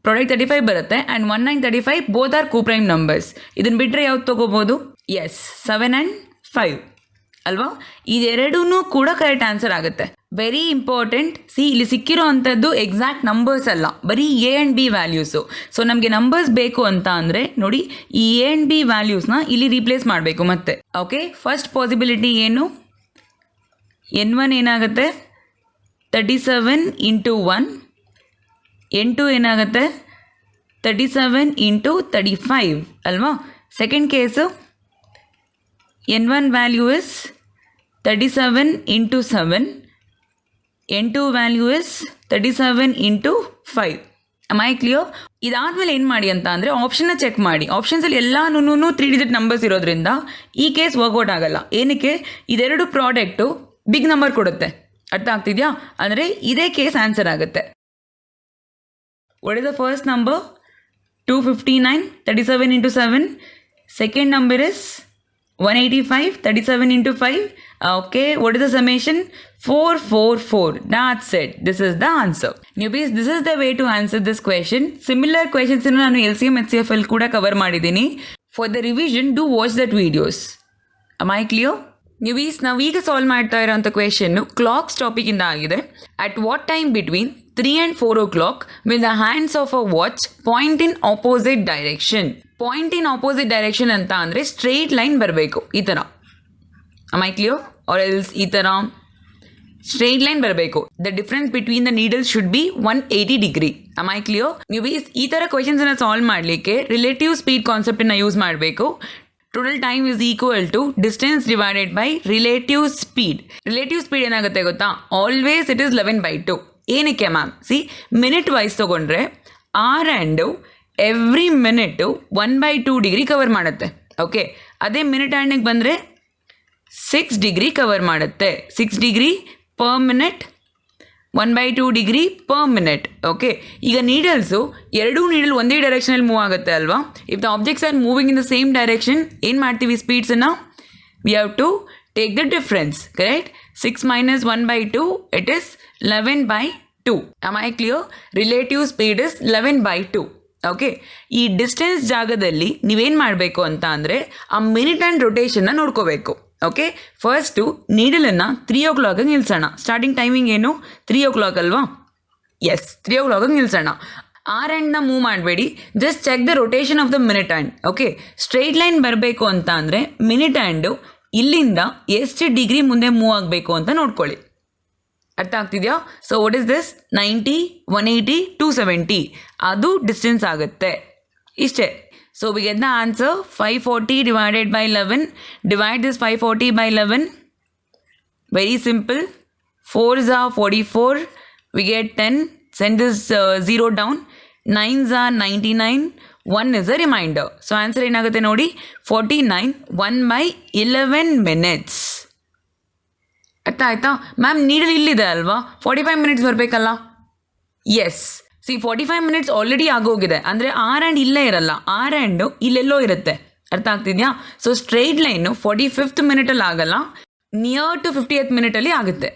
ಪ್ರಾಡಕ್ಟ್ 35 ಬರುತ್ತೆ. And 1 and 35 both are coprime numbers. ಇದನ್ನು ಬಿಟ್ಟರೆ ಯಾವ್ದು ತೊಗೋಬೋದು? ಎಸ್, 7 and 5 ಅಲ್ವಾ? ಇದೆರಡೂ ಕೂಡ ಕರೆಕ್ಟ್ ಆನ್ಸರ್ ಆಗುತ್ತೆ. Very important. ಇಲ್ಲಿ ಸಿಕ್ಕಿರೋ ಅಂಥದ್ದು ಎಕ್ಸಾಕ್ಟ್ ನಂಬರ್ಸ್ ಅಲ್ಲ, ಬರೀ A and B values. So ನಮಗೆ ನಂಬರ್ಸ್ ಬೇಕು ಅಂತ ಅಂದರೆ ನೋಡಿ, ಈ A ಆ್ಯಂಡ್ B ವ್ಯಾಲ್ಯೂಸ್ನ ಇಲ್ಲಿ ರೀಪ್ಲೇಸ್ ಮಾಡಬೇಕು ಮತ್ತೆ. ಓಕೆ, ಫಸ್ಟ್ ಪಾಸಿಬಿಲಿಟಿ ಏನು? N1 ಏನಾಗುತ್ತೆ? 37 ಇಂಟು 1. N2 ಏನಾಗುತ್ತೆ? 37 ಇಂಟು 35 ಅಲ್ವಾ? Second case N1 value is 37 into 7. N2 value is 37 into 5. I clear? ಇದಾದಮೇಲೆ ಏನು ಮಾಡಿ ಅಂತ ಅಂದರೆ ಆಪ್ಷನ್ನ ಚೆಕ್ ಮಾಡಿ. ಆಪ್ಷನ್ಸಲ್ಲಿ ಎಲ್ಲಾನು 3 ಡಿಜಿಟ್ ನಂಬರ್ಸ್ ಇರೋದ್ರಿಂದ ಈ ಕೇಸ್ ವರ್ಕೌಟ್ ಆಗಲ್ಲ. ಏನಕ್ಕೆ? ಇದೆರಡು ಪ್ರಾಡಕ್ಟು ಬಿಗ್ ನಂಬರ್ ಕೊಡುತ್ತೆ. ಅರ್ಥ ಆಗ್ತಿದೆಯಾ? ಅಂದರೆ ಇದೇ ಕೇಸ್ ಆನ್ಸರ್ ಆಗುತ್ತೆ. What is the first number? 259, 37 into 7. Second number is 185, 37 into 5. Okay, what is the summation? 444. That's it. This is the answer. Newbies, this is the way to answer this question. Similar questions ನಾನು LCM HCF ಅಲ್ಲಿ ಕೂಡ cover ಮಾಡಿದ್ದೀನಿ. For the revision, do watch that videos. Am I clear? Newbies, ನಾವೀಗ solve ಮಾಡ್ತಾ ಇರೋಂಥ question clogs ಟಾಪಿಕಿಂದ ಆಗಿದೆ. At what time between 3 and 4 o'clock will the hands of a watch point in opposite direction? Point in opposite direction ಅಂತ ಅಂದರೆ straight line ಬರಬೇಕು ಈ ಥರ. I clear? R else ಈ ಥರ ಸ್ಟ್ರೇಟ್ ಲೈನ್ ಬರಬೇಕು. The difference between the needles should be 180 degree. I clear? ನೀವು ಈ ಥರ ಕ್ವೆಶನ್ಸನ್ನು ಸಾಲ್ವ್ ಮಾಡಲಿಕ್ಕೆ ರಿಲೇಟಿವ್ ಸ್ಪೀಡ್ ಕಾನ್ಸೆಪ್ಟನ್ನು ಯೂಸ್ ಮಾಡಬೇಕು. Total time is equal to distance divided by relative speed. Relative speed ಏನಾಗುತ್ತೆ ಗೊತ್ತಾ? Always it is 11/2. ಏನಕ್ಕೆ ಮ್ಯಾಮ್? ಮಿನಿಟ್ ವೈಸ್ ತೊಗೊಂಡ್ರೆ hour hand every minute 1/2 degree cover ಮಾಡುತ್ತೆ. ಓಕೆ, ಅದೇ ಮಿನಿಟ್ ಹ್ಯಾಂಡಿಗೆ ಬಂದರೆ 6 ಡಿಗ್ರಿ ಕವರ್ ಮಾಡುತ್ತೆ. 6 degree per minute, 1/2 degree per minute. Okay, ಈಗ ನೀಡಲ್ಸು ಎರಡೂ ನೀಡಲ್ ಒಂದೇ ಡೈರೆಕ್ಷನಲ್ಲಿ ಮೂವ್ ಆಗುತ್ತೆ ಅಲ್ವಾ? If the objects are moving in the same direction ಏನು ಮಾಡ್ತೀವಿ? ಸ್ಪೀಡ್ಸನ್ನು we have to take the difference. Correct? 6 minus 1/2 it is 11/2. Am I clear? Relative speed is 11/2. Okay, ಈ ಡಿಸ್ಟೆನ್ಸ್ ಜಾಗದಲ್ಲಿ ನೀವೇನು ಮಾಡಬೇಕು ಅಂತ ಅಂದರೆ ಆ ಮಿನಿಟ್ ಆ್ಯಂಡ್ ರೊಟೇಷನ್ನ ನೋಡ್ಕೋಬೇಕು. ಓಕೆ, ಫಸ್ಟು ನೀಡಲನ್ನು 3 o'clock ನಿಲ್ಲಿಸೋಣ. ಸ್ಟಾರ್ಟಿಂಗ್ ಟೈಮಿಂಗ್ ಏನು? 3 o'clock ಅಲ್ವಾ? ಎಸ್, 3 o'clock ನಿಲ್ಲಿಸೋಣ. ಆರ್ ಆ್ಯಂಡ್ನ ಮೂವ್ ಮಾಡಬೇಡಿ, just check the rotation of the minute hand. Okay, straight line ಬರಬೇಕು ಅಂತ ಅಂದರೆ ಮಿನಿಟ್ ಹ್ಯಾಂಡು ಇಲ್ಲಿಂದ ಎಷ್ಟು ಡಿಗ್ರಿ ಮುಂದೆ ಮೂವ್ ಆಗಬೇಕು ಅಂತ ನೋಡ್ಕೊಳ್ಳಿ. ಅರ್ಥ ಆಗ್ತಿದೆಯಾ? So what is this? 90, 180, 270 ಅದು ಡಿಸ್ಟೆನ್ಸ್ ಆಗುತ್ತೆ. ಇಷ್ಟೇ. So we get the answer 540 divided by 11. Divide this 540 by 11. Very simple. 4s are 44. We get 10. Send this 0 down. 9s are 99. 1 is a reminder. So answer ಏನಾಗುತ್ತೆ ನೋಡಿ? 49. 1/11 minutes. ಅರ್ಥ ಆಯ್ತಾ? Ma'am needle ಇಲ್ಲಿದೆ ಅಲ್ವಾ, 45 minutes ಬರಬೇಕಲ್ಲ? S, 45 minutes already ಆಗೋಗಿದೆ. ಅಂದರೆ R and ಇಲ್ಲೇ ಇರಲ್ಲ, ಆರ್ ಆ್ಯಂಡು ಇಲ್ಲೆಲ್ಲೋ ಇರುತ್ತೆ. ಅರ್ಥ ಆಗ್ತಿದೆಯಾ? So straight line 45th minute ಆಗಲ್ಲ, ನಿಯರ್ ಟು 50th minute ಆಗುತ್ತೆ.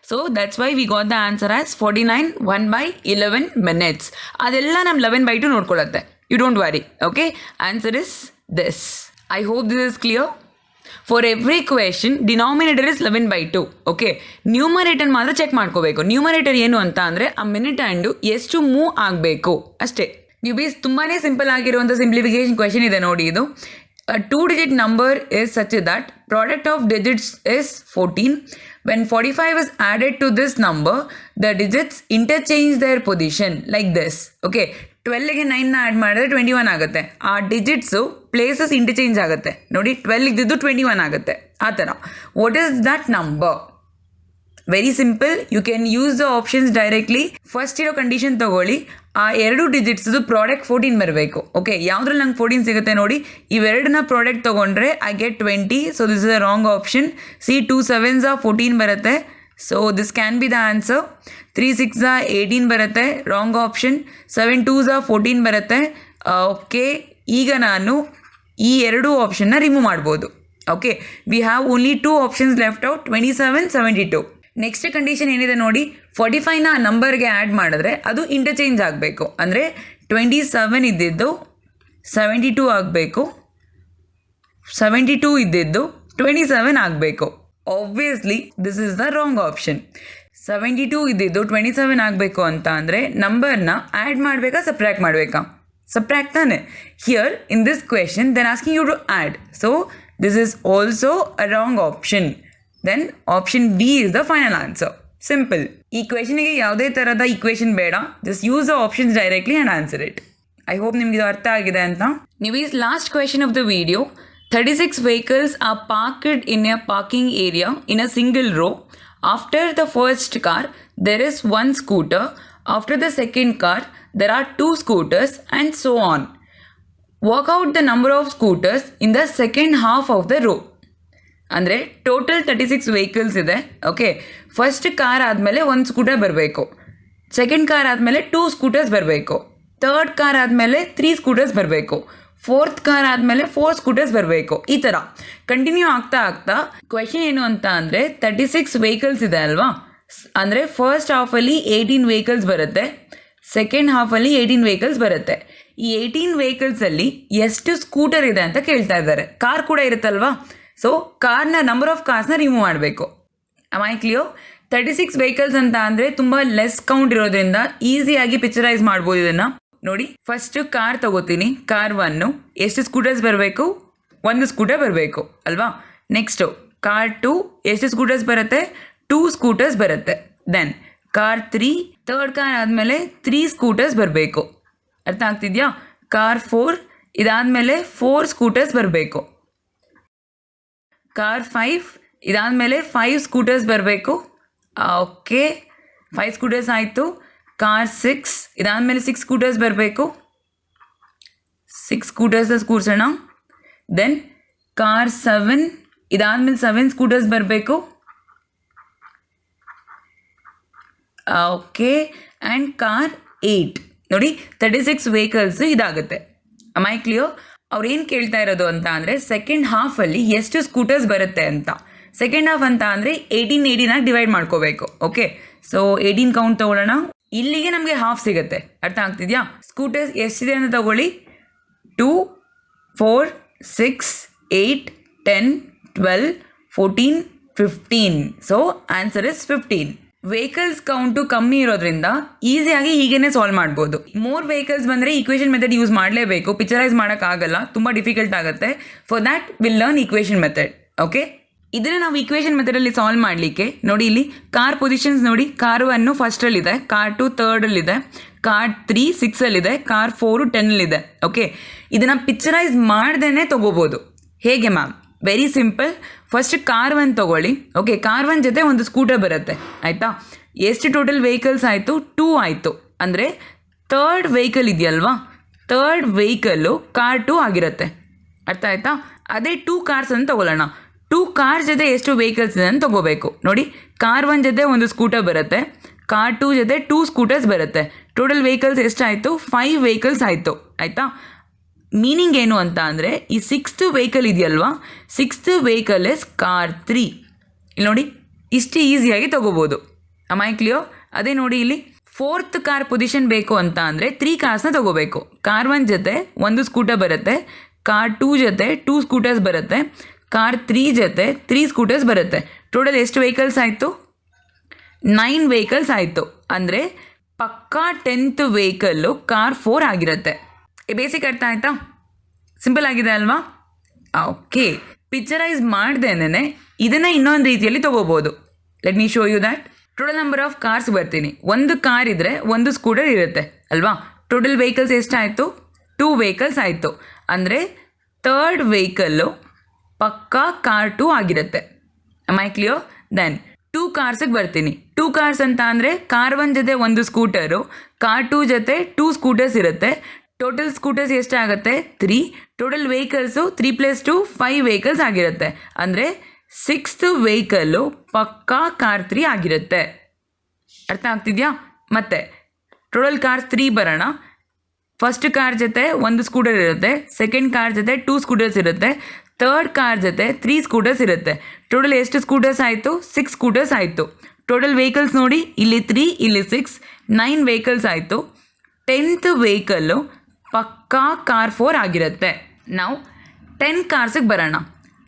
So that's why we got the answer as 49. 1/11 minutes. ಅದೆಲ್ಲ ನಮ್ಮ 11/2 ನೋಡ್ಕೊಳ್ಳುತ್ತೆ. You don't worry. Okay, answer is this. I hope this is clear. For every question denominator is 11/2. Okay, numerator ಮಾತ್ರ check ಮಾಡ್ಕೋಬೇಕು. Numerator ಏನು ಅಂತ ಅಂದರೆ ಆ ಮಿನಿಟ್ ಹ್ಯಾಂಡು ಎಷ್ಟು ಮೂವ್ ಆಗಬೇಕು ಅಷ್ಟೇ. ನೀವು ಬೀಸ್ ತುಂಬಾ ಸಿಂಪಲ್ ಆಗಿರುವಂಥ ಸಿಂಪ್ಲಿಫಿಕೇಶನ್ ಕ್ವೆಶನ್ ಇದೆ ನೋಡಿ. ಇದು 2-digit number is such that product of digits is 14. When 45 is added to this number, the digits interchange their position like this. Okay, 12ಗೆ 9ನ ಆ್ಯಡ್ ಮಾಡಿದ್ರೆ 21 ಆಗುತ್ತೆ. ಆ ಡಿಜಿಟ್ಸು ಪ್ಲೇಸಸ್ ಇಂಟರ್ಚೇಂಜ್ ಆಗುತ್ತೆ ನೋಡಿ. 12 ಇದ್ದಿದ್ದು 21 ಆಗುತ್ತೆ. ಆ ಥರ what is that number? Very simple, you can use the options directly. First ಇರೋ ಕಂಡೀಷನ್ ತಗೊಳ್ಳಿ, ಆ 2 ಡಿಜಿಟ್ಸ್ದು ಪ್ರಾಡಕ್ಟ್ 14 ಬರಬೇಕು. ಓಕೆ, ಯಾವುದ್ರಲ್ಲಿ ನಂಗೆ 14 ಸಿಗುತ್ತೆ ನೋಡಿ, ಇವೆರಡನ್ನ ಪ್ರಾಡಕ್ಟ್ ತೊಗೊಂಡ್ರೆ I get 20. So this is a wrong option. C 2 7s 14 ಬರುತ್ತೆ. So this can be the answer. 3 6 18 ಬರುತ್ತೆ, ರಾಂಗ್ ಆಪ್ಷನ್. 7 2s 14 ಬರುತ್ತೆ. ಓಕೆ, ಈಗ ನಾನು ಈ 2 ಆಪ್ಷನ್ನ ರಿಮೂವ್ ಮಾಡ್ಬೋದು. Okay, we have only 2 options left out, 27 72. Next condition ಏನಿದೆ ನೋಡಿ, 45ನ ನಂಬರ್ಗೆ ಆ್ಯಡ್ ಮಾಡಿದ್ರೆ ಅದು ಇಂಟರ್ಚೇಂಜ್ ಆಗಬೇಕು. ಅಂದರೆ 27 ಇದ್ದಿದ್ದು 72 ಆಗಬೇಕು, 72 ಇದ್ದಿದ್ದು 27 ಆಗಬೇಕು. Obviously this is the wrong option. 72 ಇದ್ದಿದ್ದು 27 ಆಗಬೇಕು ಅಂತ ಅಂದರೆ ನಂಬರ್ನ ಆ್ಯಡ್ ಮಾಡಬೇಕಾ ಸಬ್ಟ್ರ್ಯಾಕ್ಟ್ ಮಾಡಬೇಕಾ? ಸಬ್ಟ್ರ್ಯಾಕ್ಟ್ ತಾನೆ. Here in this question then asking you to add. So this is also a wrong option. Then option B is the final answer. Simple. ಈ ಕ್ವೆಶನಿಗೆ ಯಾವುದೇ ಥರದ ಈಕ್ವೇಷನ್ ಬೇಡ, just use the options directly and answer it. I hope ನಿಮ್ಗೆ ಇದು ಅರ್ಥ ಆಗಿದೆ ಅಂತ. ನೀವು ಈ last question of the video, 36 vehicles are parked in a parking area in a single row. After the first car, there is 1 scooter. After the second car, there are 2 scooters and so on. Work out the number of scooters in the second half of the row. ಅಂದರೆ total 36 vehicles ಇದೆ. Okay, first car ಆದಮೇಲೆ 1 scooter ಬರಬೇಕು, second car ಆದಮೇಲೆ 2 scooters ಬರಬೇಕು, third car ಆದಮೇಲೆ 3 scooters ಬರಬೇಕು, fourth car ಆದಮೇಲೆ 4 scooters ಬರಬೇಕು. ಈ ಥರ ಕಂಟಿನ್ಯೂ ಆಗ್ತಾ ಆಗ್ತಾ ಕ್ವೆಶನ್ ಏನು ಅಂತ ಅಂದರೆ 36 ವೆಹಿಕಲ್ಸ್ ಇದೆ ಅಲ್ವಾ, ಅಂದರೆ ಫಸ್ಟ್ ಹಾಫಲ್ಲಿ 18 ವೆಹಿಕಲ್ಸ್ ಬರುತ್ತೆ, ಸೆಕೆಂಡ್ ಹಾಫಲ್ಲಿ 18 ವೆಹಿಕಲ್ಸ್ ಬರುತ್ತೆ. ಈ 18 ವೆಹಿಕಲ್ಸಲ್ಲಿ ಎಷ್ಟು ಸ್ಕೂಟರ್ ಇದೆ ಅಂತ ಕೇಳ್ತಾ ಇದ್ದಾರೆ. ಕಾರ್ ಕೂಡ ಇರುತ್ತಲ್ವಾ, ಸೊ ಕಾರ್ನ ನಂಬರ್ ಆಫ್ ಕಾರ್ಸ್ನ ರಿಮೂವ್ ಮಾಡಬೇಕು. am I clear? 36 ವೆಹಿಕಲ್ಸ್ ಅಂತ ಅಂದರೆ ತುಂಬ ಲೆಸ್ ಕೌಂಟ್ ಇರೋದ್ರಿಂದ ಈಸಿಯಾಗಿ ಪಿಕ್ಚರೈಸ್ ಮಾಡ್ಬೋದು ಇದನ್ನು. ನೋಡಿ, ಫಸ್ಟು ಕಾರ್ ತಗೋತೀನಿ. ಕಾರ್ 1 ಎಷ್ಟು ಸ್ಕೂಟರ್ಸ್ ಬರಬೇಕು? 1 ಸ್ಕೂಟರ್ ಬರಬೇಕು ಅಲ್ವಾ. ನೆಕ್ಸ್ಟು ಕಾರ್ 2 ಎಷ್ಟು ಸ್ಕೂಟರ್ಸ್ ಬರುತ್ತೆ? 2 ಸ್ಕೂಟರ್ಸ್ ಬರುತ್ತೆ. ದೆನ್ ಕಾರ್ 3, ಥರ್ಡ್ ಕಾರ್ ಆದಮೇಲೆ 3 ಸ್ಕೂಟರ್ಸ್ ಬರಬೇಕು. ಅರ್ಥ ಆಗ್ತಿದೆಯಾ? ಕಾರ್ 4 ಇದಾದಮೇಲೆ 4 ಸ್ಕೂಟರ್ಸ್ ಬರಬೇಕು. ಕಾರ್ 5 ಇದಾದಮೇಲೆ 5 ಸ್ಕೂಟರ್ಸ್ ಬರಬೇಕು. ಓಕೆ, 5 ಸ್ಕೂಟರ್ಸ್ ಆಯಿತು. ಕಾರ್ 6 ಇದಾದಮೇಲೆ 6 ಸ್ಕೂಟರ್ಸ್ ಬರಬೇಕು. 6 ಸ್ಕೂಟರ್ಸ್ ಕೂರಿಸೋಣ. ದೆನ್ ಕಾರ್ 7 ಇದಾದಮೇಲೆ 7 ಸ್ಕೂಟರ್ಸ್ ಬರಬೇಕು. Okay, and car 8. ನೋಡಿ, 36 ವೆಹಿಕಲ್ಸು ಇದಾಗುತ್ತೆ. am I clear? ಅವ್ರು ಏನು ಕೇಳ್ತಾ ಇರೋದು ಅಂತ ಅಂದರೆ ಸೆಕೆಂಡ್ ಹಾಫಲ್ಲಿ ಎಷ್ಟು ಸ್ಕೂಟರ್ಸ್ ಬರುತ್ತೆ ಅಂತ. ಸೆಕೆಂಡ್ ಹಾಫ್ ಅಂತ ಅಂದರೆ 18 ಡಿವೈಡ್ ಮಾಡ್ಕೋಬೇಕು. ಓಕೆ, ಸೊ 18 ಕೌಂಟ್ ತೊಗೊಳ್ಳೋಣ. ಇಲ್ಲಿಗೆ ನಮಗೆ ಹಾಫ್ ಸಿಗುತ್ತೆ. ಅರ್ಥ ಆಗ್ತಿದೆಯಾ? ಸ್ಕೂಟರ್ಸ್ ಎಷ್ಟಿದೆ ಅಂತ ತಗೊಳ್ಳಿ. 2 4 6 8 10 12 14 15. So answer is 15. Vehicles count ಕಮ್ಮಿ ಇರೋದ್ರಿಂದ ಈಸಿಯಾಗಿ ಹೀಗೇ ಸಾಲ್ವ್ ಮಾಡ್ಬೋದು. ಮೋರ್ ವೆಹಿಕಲ್ಸ್ ಬಂದರೆ ಈಕ್ವೇಷನ್ ಮೆಥಡ್ ಯೂಸ್ ಮಾಡಲೇಬೇಕು, ಪಿಕ್ಚರೈಸ್ ಮಾಡೋಕ್ಕಾಗಲ್ಲ, ತುಂಬ ಡಿಫಿಕಲ್ಟ್ ಆಗುತ್ತೆ. For that will learn equation method. Okay, ಇದನ್ನು ನಾವು ಈಕ್ವೇಷನ್ ಮೆಥಡಲ್ಲಿ ಸಾಲ್ವ್ ಮಾಡಲಿಕ್ಕೆ ನೋಡಿ, ಇಲ್ಲಿ ಕಾರ್ ಪೊಸಿಷನ್ಸ್ ನೋಡಿ. ಕಾರ್ 1 ಫಸ್ಟಲ್ಲಿದೆ, ಕಾರ್ 2 ಥರ್ಡಲ್ಲಿದೆ, ಕಾರ್ 3 6ಅಲ್ಲಿದೆ, ಕಾರ್ 4 10ಅಲ್ಲಿದೆ. ಓಕೆ, ಇದನ್ನು ಪಿಕ್ಚರೈಸ್ ಮಾಡ್ದೇ ತೊಗೋಬೋದು. ಹೇಗೆ ma'am? Very simple. First car 1 ತೊಗೊಳ್ಳಿ. ಓಕೆ, ಕಾರ್ 1 ಜೊತೆ 1 ಸ್ಕೂಟರ್ ಬರುತ್ತೆ. ಆಯಿತಾ? ಎಷ್ಟು ಟೋಟಲ್ ವೆಹಿಕಲ್ಸ್ ಆಯಿತು? 2 ಆಯಿತು. ಅಂದರೆ ಥರ್ಡ್ ವೆಹಿಕಲ್ ಇದೆಯಲ್ವಾ, ಥರ್ಡ್ ವೆಹಿಕಲ್ಲು ಕಾರ್ 2 ಆಗಿರುತ್ತೆ. ಅರ್ಥ ಆಯಿತಾ? ಅದೇ 2 ಕಾರ್ಸ್ ಅಂತ ತೊಗೊಳ್ಳೋಣ. 2 ಕಾರ್ ಜೊತೆ ಎಷ್ಟು ವೆಹಿಕಲ್ಸ್ ಇದೆ ಅಂತ ತೊಗೋಬೇಕು. ನೋಡಿ, ಕಾರ್ 1 ಜೊತೆ 1 ಸ್ಕೂಟರ್ ಬರುತ್ತೆ, ಕಾರ್ 2 ಜೊತೆ 2 ಸ್ಕೂಟರ್ಸ್ ಬರುತ್ತೆ. ಟೋಟಲ್ ವೆಹಿಕಲ್ಸ್ ಎಷ್ಟಾಯಿತು? 5 ವೆಹಿಕಲ್ಸ್ ಆಯಿತು. ಆಯಿತಾ? ಮೀನಿಂಗ್ ಏನು ಅಂತ ಅಂದರೆ ಈ 6th ವೆಹಿಕಲ್ ಇದೆಯಲ್ವಾ, 6th ವೆಹಿಕಲ್ ಇಸ್ ಕಾರ್ 3. ಇಲ್ಲಿ ನೋಡಿ, ಇಷ್ಟು ಈಸಿಯಾಗಿ ತೊಗೋಬೋದು. am I clear? ಅದೇ ನೋಡಿ, ಇಲ್ಲಿ 4th ಕಾರ್ ಪೊಸಿಷನ್ ಬೇಕು ಅಂತ ಅಂದರೆ 3 ಕಾರ್ಸ್ನ ತೊಗೋಬೇಕು. ಕಾರ್ 1 ಜೊತೆ 1 ಸ್ಕೂಟರ್ ಬರುತ್ತೆ, ಕಾರ್ 2 ಜೊತೆ 2 ಸ್ಕೂಟರ್ಸ್ ಬರುತ್ತೆ, ಕಾರ್ 3 ಜೊತೆ 3 ಸ್ಕೂಟರ್ಸ್ ಬರುತ್ತೆ. ಟೋಟಲ್ ಎಷ್ಟು ವೆಹಿಕಲ್ಸ್ ಆಯಿತು? 9 ವೆಹಿಕಲ್ಸ್ ಆಯಿತು. ಅಂದರೆ ಪಕ್ಕಾ 10th ವೆಹಿಕಲ್ಲು ಕಾರ್ 4 ಆಗಿರುತ್ತೆ. ಬೇಸಿಕ್ ಅರ್ಥ ಆಯಿತಾ? ಸಿಂಪಲ್ ಆಗಿದೆ ಅಲ್ವಾ? ಓಕೆ, ಪಿಕ್ಚರೈಸ್ ಮಾಡ್ದೇನೆ ಇದನ್ನು ಇನ್ನೊಂದು ರೀತಿಯಲ್ಲಿ ತೊಗೋಬೋದು. Let me show you that. Total number of cars ಬರ್ತೀನಿ. 1 ಕಾರ್ ಇದ್ದರೆ 1 ಸ್ಕೂಟರ್ ಇರುತ್ತೆ ಅಲ್ವಾ. ಟೋಟಲ್ ವೆಹಿಕಲ್ಸ್ ಎಷ್ಟಾಯಿತು? 2 ವೆಹಿಕಲ್ಸ್ ಆಯಿತು. ಅಂದರೆ ಥರ್ಡ್ ವೆಹಿಕಲ್ಲು ಪಕ್ಕಾ ಕಾರ್ 2 ಆಗಿರುತ್ತೆ. am I clear? ದೆನ್ 2 ಕಾರ್ಸಿಗೆ ಬರ್ತೀನಿ. 2 ಕಾರ್ಸ್ ಅಂತ ಅಂದರೆ ಕಾರ್ 1 ಜೊತೆ 1 ಸ್ಕೂಟರು, ಕಾರ್ 2 ಜೊತೆ 2 ಸ್ಕೂಟರ್ಸ್ ಇರುತ್ತೆ. ಟೋಟಲ್ ಸ್ಕೂಟರ್ಸ್ ಎಷ್ಟಾಗುತ್ತೆ? 3. ಟೋಟಲ್ ವೆಹಿಕಲ್ಸು 3 + 2 5 ವೆಹಿಕಲ್ಸ್ ಆಗಿರುತ್ತೆ. ಅಂದರೆ 6th ವೆಹಿಕಲ್ಲು ಪಕ್ಕಾ ಕಾರ್ 3 ಆಗಿರುತ್ತೆ. ಅರ್ಥ ಆಗ್ತಿದೆಯಾ? ಮತ್ತೆ ಟೋಟಲ್ ಕಾರ್ಸ್ 3 ಬರೋಣ. ಫಸ್ಟ್ ಕಾರ್ ಜೊತೆ 1 ಸ್ಕೂಟರ್ ಇರುತ್ತೆ, ಸೆಕೆಂಡ್ ಕಾರ್ ಜೊತೆ 2 ಸ್ಕೂಟರ್ಸ್ ಇರುತ್ತೆ, ಥರ್ಡ್ ಕಾರ್ ಜೊತೆ 3 ಸ್ಕೂಟರ್ಸ್ ಇರುತ್ತೆ. ಟೋಟಲ್ ಎಷ್ಟು ಸ್ಕೂಟರ್ಸ್ ಆಯಿತು? 6 ಸ್ಕೂಟರ್ಸ್ ಆಯಿತು. ಟೋಟಲ್ ವೆಹಿಕಲ್ಸ್ ನೋಡಿ, ಇಲ್ಲಿ 3 ಇಲ್ಲಿ 6 9 ವೆಹಿಕಲ್ಸ್ ಆಯಿತು. 10th ವೆಹಿಕಲ್ಲು ಪಕ್ಕಾ ಕಾರ್ 4 ಆಗಿರುತ್ತೆ. ನಾವು 10 ಕಾರ್ಸಿಗೆ ಬರೋಣ.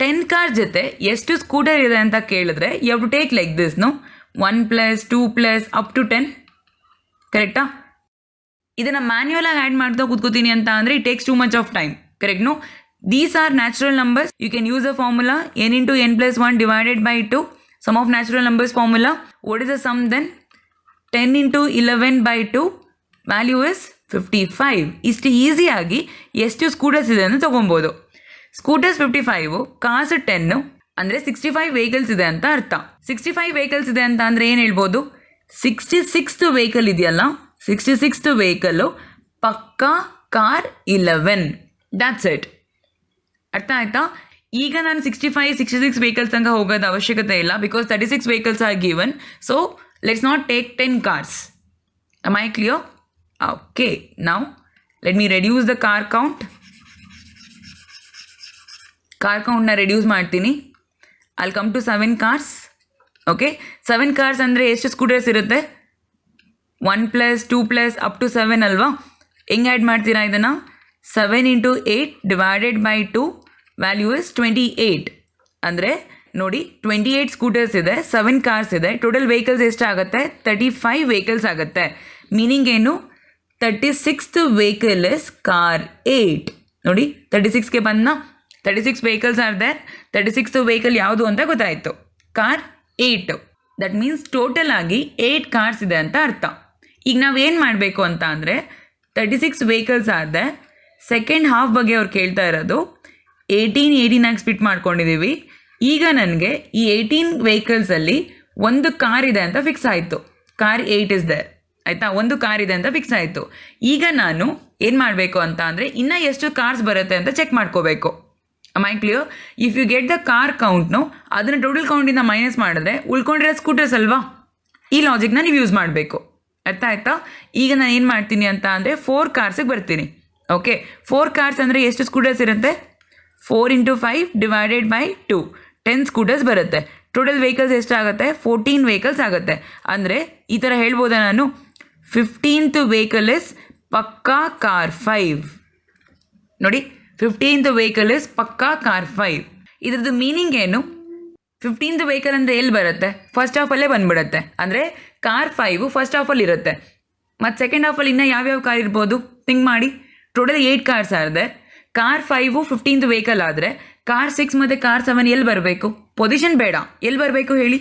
10 ಕಾರ್ ಜೊತೆ ಎಷ್ಟು ಸ್ಕೂಟರ್ ಇದೆ ಅಂತ ಕೇಳಿದ್ರೆ you have to take like this, 1 + 2 + up to 10. ಕರೆಕ್ಟಾ? ಇದನ್ನು ಮ್ಯಾನ್ಯುಯಲ್ ಆಗಿ ಆ್ಯಡ್ ಮಾಡ್ತಾ ಕೂತ್ಕೋತೀನಿ ಅಂತ ಅಂದರೆ it takes too much of time. Correct? No, these are natural numbers. You can use a formula n × n + 1 divided by 2, sum of natural numbers formula. What is the sum then? 10 × 11/2 value is 55. ಇಷ್ಟು ಈಸಿಯಾಗಿ ಎಷ್ಟು scooters ಇದೆ ಅಂತ ತೊಗೊಬೋದು. Scooters 55, cars 10, ಅಂದರೆ 65 vehicles ಇದೆ ಅಂತ ಅರ್ಥ. 65 ವೆಹಿಕಲ್ಸ್ ಇದೆ ಅಂತ ಅಂದರೆ ಏನು ಹೇಳ್ಬೋದು? 66th ವೆಹಿಕಲ್ ಇದೆಯಲ್ಲ, 66th ವೆಹಿಕಲ್ಲು ಪಕ್ಕಾ ಕಾರ್ 11. That's it. ಅರ್ಥ ಆಯ್ತಾ? ಈಗ ನಾನು 65 66 ವೆಹಿಕಲ್ಸ್ ತನಕ ಹೋಗೋದು ಅವಶ್ಯಕತೆ ಇಲ್ಲ, because 36 vehicles are given. So let's not take 10 cars. am I clear? Okay, now let me reduce the car count. Car ಕೌಂಟ್ನ ರೆಡ್ಯೂಸ್ ಮಾಡ್ತೀನಿ. I'll come to 7 cars. Okay, 7 cars ಅಂದರೆ ಎಷ್ಟು ಸ್ಕೂಟರ್ಸ್ ಇರುತ್ತೆ? 1 + 2 + ಅಪ್ ಟು 7 ಅಲ್ವಾ? ಹೆಂಗೆ add ಮಾಡ್ತೀರಾ ಇದನ್ನು? 7 × 8 divided by 2 value is 28. ಅಂದರೆ ನೋಡಿ, 28 ಸ್ಕೂಟರ್ಸ್ ಇದೆ, 7 ಕಾರ್ಸ್ ಇದೆ, ಟೋಟಲ್ ವೆಹಿಕಲ್ಸ್ ಎಷ್ಟಾಗುತ್ತೆ? 35 ವೆಹಿಕಲ್ಸ್ ಆಗುತ್ತೆ. ಮೀನಿಂಗ್ ಏನು? 36th vehicle is car 8. ನೋಡಿ, 36ಗೆ ಬಂದ 36 vehicles are there. 36th vehicle ಯಾವುದು ಅಂತ ಗೊತ್ತಾಯಿತು, ಕಾರ್ 8. ದಟ್ ಮೀನ್ಸ್ ಟೋಟಲ್ ಆಗಿ 8 ಕಾರ್ಸ್ ಇದೆ ಅಂತ ಅರ್ಥ. ಈಗ ನಾವೇನು ಮಾಡಬೇಕು ಅಂತ ಅಂದರೆ 36 ವೆಹಿಕಲ್ಸ್ ಆದ ಸೆಕೆಂಡ್ ಹಾಫ್ ಬಗ್ಗೆ ಅವ್ರು ಕೇಳ್ತಾ ಇರೋದು. 18 ಆಗಿ ಸ್ಪ್ಲಿಟ್ ಮಾಡ್ಕೊಂಡಿದ್ದೀವಿ. ಈಗ ನನಗೆ ಈ 18 ವೆಹಿಕಲ್ಸಲ್ಲಿ ಒಂದು ಕಾರ್ ಇದೆ ಅಂತ ಫಿಕ್ಸ್ ಆಯಿತು. Car 8 is there. ಆಯಿತಾ? ಒಂದು ಕಾರ್ ಇದೆ ಅಂತ ಫಿಕ್ಸ್ ಆಯಿತು. ಈಗ ನಾನು ಏನು ಮಾಡಬೇಕು ಅಂತ ಅಂದರೆ ಇನ್ನೂ ಎಷ್ಟು ಕಾರ್ಸ್ ಬರುತ್ತೆ ಅಂತ ಚೆಕ್ ಮಾಡ್ಕೋಬೇಕು. am I clear? If you get the car ಕೌಂಟ್ನು ಅದನ್ನು ಟೋಟಲ್ ಕೌಂಟಿಂದ ಮೈನಸ್ ಮಾಡಿದ್ರೆ ಉಳ್ಕೊಂಡಿರೋ ಸ್ಕೂಟರ್ಸ್ ಅಲ್ವಾ? ಈ ಲಾಜಿಕ್ನ ನೀವು ಯೂಸ್ ಮಾಡಬೇಕು. ಅರ್ಥ ಆಯ್ತಾ? ಈಗ ನಾನು ಏನು ಮಾಡ್ತೀನಿ ಅಂತ ಅಂದರೆ 4 ಕಾರ್ಸಿಗೆ ಬರ್ತೀನಿ. ಓಕೆ, 4 ಕಾರ್ಸ್ ಅಂದರೆ ಎಷ್ಟು ಸ್ಕೂಟರ್ಸ್ ಇರುತ್ತೆ? 4 × 5 ಡಿವೈಡೆಡ್ ಬೈ 2 10 ಸ್ಕೂಟರ್ಸ್ ಬರುತ್ತೆ. ಟೋಟಲ್ ವೆಹಿಕಲ್ಸ್ ಎಷ್ಟಾಗುತ್ತೆ? 14 ವೆಹಿಕಲ್ಸ್ ಆಗುತ್ತೆ. ಅಂದರೆ ಈ ಥರ ಹೇಳ್ಬೋದಾ ನಾನು? 15th ವೆಹಿಕಲ್ ಇಸ್ ಪಕ್ಕಾ ಕಾರ್ 5. ನೋಡಿ, 15th ವೆಹಿಕಲ್ ಇಸ್ ಪಕ್ಕಾ ಕಾರ್ 5. ಇದ್ರದ್ದು ಮೀನಿಂಗ್ ಏನು? 15th ವೆಹಿಕಲ್ ಅಂದರೆ ಎಲ್ಲಿ ಬರುತ್ತೆ? ಫಸ್ಟ್ ಹಾಫಲ್ಲೇ ಬಂದುಬಿಡುತ್ತೆ. ಅಂದರೆ ಕಾರ್ 5 ಫಸ್ಟ್ ಹಾಫಲ್ಲಿ ಇರುತ್ತೆ, ಮತ್ತು ಸೆಕೆಂಡ್ ಹಾಫಲ್ಲಿ ಇನ್ನೂ ಯಾವ್ಯಾವ ಕಾರ್ ಇರ್ಬೋದು ಥಿಂಕ್ ಮಾಡಿ. ಟೋಟಲ್ 8 ಕಾರ್ಸ್ ಆದ್ರೆ ಕಾರ್ 5 15th ವೆಹಿಕಲ್ ಆದರೆ ಕಾರ್ 6 ಮತ್ತು ಕಾರ್ 7 ಎಲ್ಲಿ ಬರಬೇಕು? ಪೊಸಿಷನ್ ಬೇಡ, ಎಲ್ಲಿ ಬರಬೇಕು ಹೇಳಿ?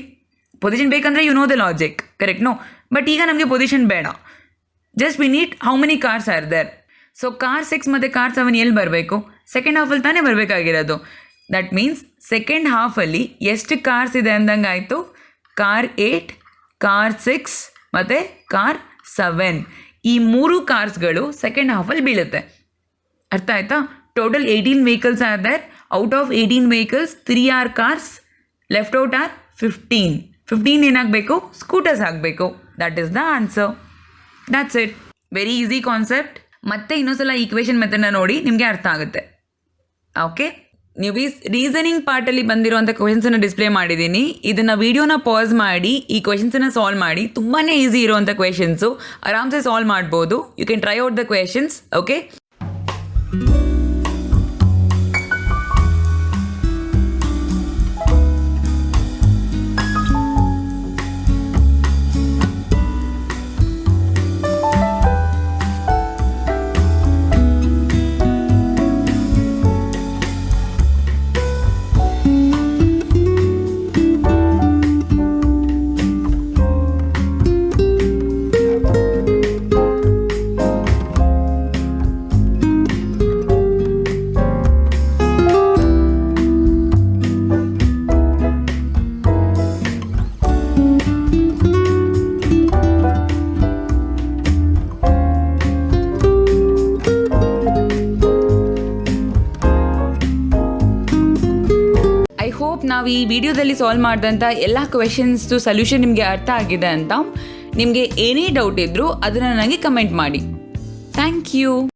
ಪೊಸಿಷನ್ ಬೇಕಂದರೆ you know the logic, correct? No, but ಈಗ ನಮಗೆ ಪೊಸಿಷನ್ ಬೇಡ. Just we need how many cars are there. So car 6 ಮತ್ತು ಕಾರ್ 7 ಎಲ್ಲಿ ಬರಬೇಕು? ಸೆಕೆಂಡ್ ಹಾಫಲ್ಲಿ ತಾನೇ ಬರಬೇಕಾಗಿರೋದು. ದಟ್ ಮೀನ್ಸ್ ಸೆಕೆಂಡ್ ಹಾಫಲ್ಲಿ ಎಷ್ಟು ಕಾರ್ಸ್ ಇದೆ ಅಂದಂಗೆ ಆಯಿತು? ಕಾರ್ 8, ಕಾರ್ 6 ಮತ್ತು ಕಾರ್ 7. ಈ 3 ಕಾರ್ಸ್ಗಳು ಸೆಕೆಂಡ್ ಹಾಫಲ್ಲಿ ಬೀಳುತ್ತೆ. ಅರ್ಥ ಆಯ್ತಾ? Total 18 vehicles are there. Out of 18 vehicles 3 are cars, left out are 15. 15 ಏನಾಗಬೇಕು? ಸ್ಕೂಟರ್ಸ್ ಆಗಬೇಕು. That is the answer. That's it. Very easy concept. ಮತ್ತೆ ಇನ್ನೊಂದ್ಸಲ ಈಕ್ವೇಷನ್ ಮೆಥಡ್ನ ನೋಡಿ, ನಿಮಗೆ ಅರ್ಥ ಆಗುತ್ತೆ. ಓಕೆ, ನೀವು ಈ ರೀಸನಿಂಗ್ ಪಾರ್ಟಲ್ಲಿ ಬಂದಿರೋಂಥ ಕ್ವೆಶನ್ಸನ್ನು ಡಿಸ್ಪ್ಲೇ ಮಾಡಿದ್ದೀನಿ. ಇದನ್ನು ವೀಡಿಯೋನ ಪಾಸ್ ಮಾಡಿ ಈ ಕ್ವೆಶನ್ಸನ್ನು ಸಾಲ್ವ್ ಮಾಡಿ. ತುಂಬಾ ಈಸಿ ಇರೋವಂಥ ಕ್ವೆಶನ್ಸು, ಆರಾಮ್ಸೆ ಸಾಲ್ವ್ ಮಾಡ್ಬೋದು. You can try out the questions. Okay, hope ನಾವು ಈ ವಿಡಿಯೋದಲ್ಲಿ ಸಾಲ್ವ್ ಮಾಡಿದಂಥ ಎಲ್ಲ ಕ್ವೆಶನ್ಸ್ದು ಸೊಲ್ಯೂಷನ್ ನಿಮಗೆ ಅರ್ಥ ಆಗಿದೆ ಅಂತ. ನಿಮಗೆ ಏನೇ ಡೌಟ್ ಇದ್ದರೂ ಅದನ್ನು ನನಗೆ ಕಮೆಂಟ್ ಮಾಡಿ. Thank you.